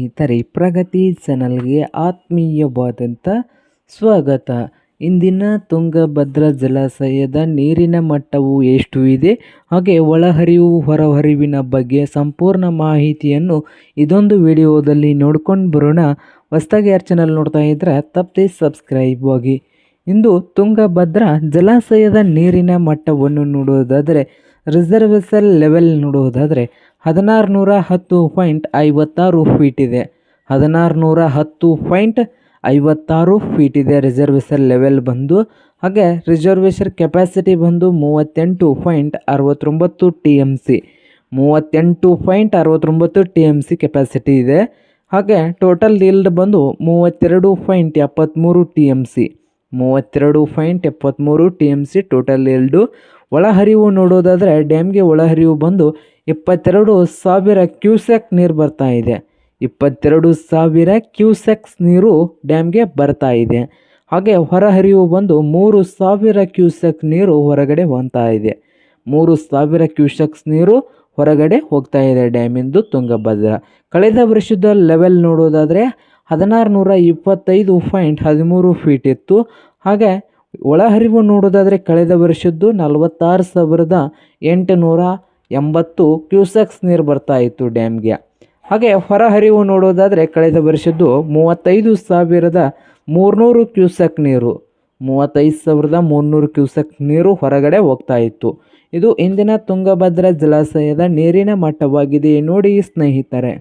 ಸ್ನೇಹಿತರೆ, ಪ್ರಗತಿ ಚಾನಲ್ಗೆ ಆತ್ಮೀಯವಾದಂಥ ಸ್ವಾಗತ. ಇಂದಿನ ತುಂಗಭದ್ರಾ ಜಲಾಶಯದ ನೀರಿನ ಮಟ್ಟವು ಎಷ್ಟು ಇದೆ, ಹಾಗೆ ಒಳಹರಿವು ಹೊರಹರಿವಿನ ಬಗ್ಗೆ ಸಂಪೂರ್ಣ ಮಾಹಿತಿಯನ್ನು ಇದೊಂದು ವಿಡಿಯೋದಲ್ಲಿ ನೋಡ್ಕೊಂಡು ಬರೋಣ. ಹೊಸದಾಗಿ ಯಾರು ಚಾನಲ್ ನೋಡ್ತಾ ಇದ್ದರೆ ತಪ್ಪದೆ ಸಬ್ಸ್ಕ್ರೈಬ್ ಆಗಿ. ಇಂದು ತುಂಗಭದ್ರಾ ಜಲಾಶಯದ ನೀರಿನ ಮಟ್ಟವನ್ನು ನೋಡುವುದಾದರೆ, ರಿಸರ್ವೇಶನ್ ಲೆವೆಲ್ ನೋಡುವುದಾದರೆ 1610.56 ಫೀಟ್ ಇದೆ. 1610.56 ಫೀಟ್ ಇದೆ ರಿಸರ್ವೇಶನ್ ಲೆವೆಲ್ ಬಂದು. ಹಾಗೆ ರಿಸರ್ವೇಶನ್ ಕೆಪಾಸಿಟಿ ಬಂದು 38.69 TMC. 38.69 TMC ಕೆಪಾಸಿಟಿ ಇದೆ. ಹಾಗೆ ಟೋಟಲ್ ಈಲ್ಡ್ ಬಂದು 32.73 TMC. 32.73 TMC total yield. ಒಳಹರಿವು ನೋಡೋದಾದರೆ ಡ್ಯಾಮ್ಗೆ ಒಳಹರಿವು ಬಂದು 22,000 ಕ್ಯೂಸೆಕ್ ನೀರು ಬರ್ತಾ ಇದೆ. 22,000 ಕ್ಯೂಸೆಕ್ಸ್ ನೀರು ಡ್ಯಾಮ್ಗೆ ಬರ್ತಾ ಇದೆ. ಹಾಗೆ ಹೊರಹರಿವು ಬಂದು 3,000 ಕ್ಯೂಸೆಕ್ ನೀರು ಹೊರಗಡೆ ಹೋಗ್ತಾ ಇದೆ. 3,000 ಕ್ಯೂಸೆಕ್ಸ್ ನೀರು ಹೊರಗಡೆ ಹೋಗ್ತಾ ಇದೆ ಡ್ಯಾಮಿಂದು ತುಂಗಭದ್ರಾ. ಕಳೆದ ವರ್ಷದ ಲೆವೆಲ್ ನೋಡೋದಾದರೆ 1625.13 ಫೀಟ್ ಇತ್ತು. ಹಾಗೆ ಒಳಹರಿವು ನೋಡೋದಾದರೆ ಕಳೆದ ವರ್ಷದ್ದು 46,880 ಕ್ಯೂಸೆಕ್ಸ್ ನೀರು ಬರ್ತಾ ಇತ್ತು ಡ್ಯಾಮ್ಗೆ. ಹಾಗೆ ಹೊರಹರಿವು ನೋಡೋದಾದರೆ ಕಳೆದ ವರ್ಷದ್ದು 35,300 ಕ್ಯೂಸೆಕ್ ನೀರು. 35,300 ಕ್ಯೂಸೆಕ್ ನೀರು ಹೊರಗಡೆ ಹೋಗ್ತಾ ಇತ್ತು. ಇದು ಇಂದಿನ ತುಂಗಭದ್ರಾ ಜಲಾಶಯದ ನೀರಿನ ಮಟ್ಟವಾಗಿದೆ ನೋಡಿ ಸ್ನೇಹಿತರೆ.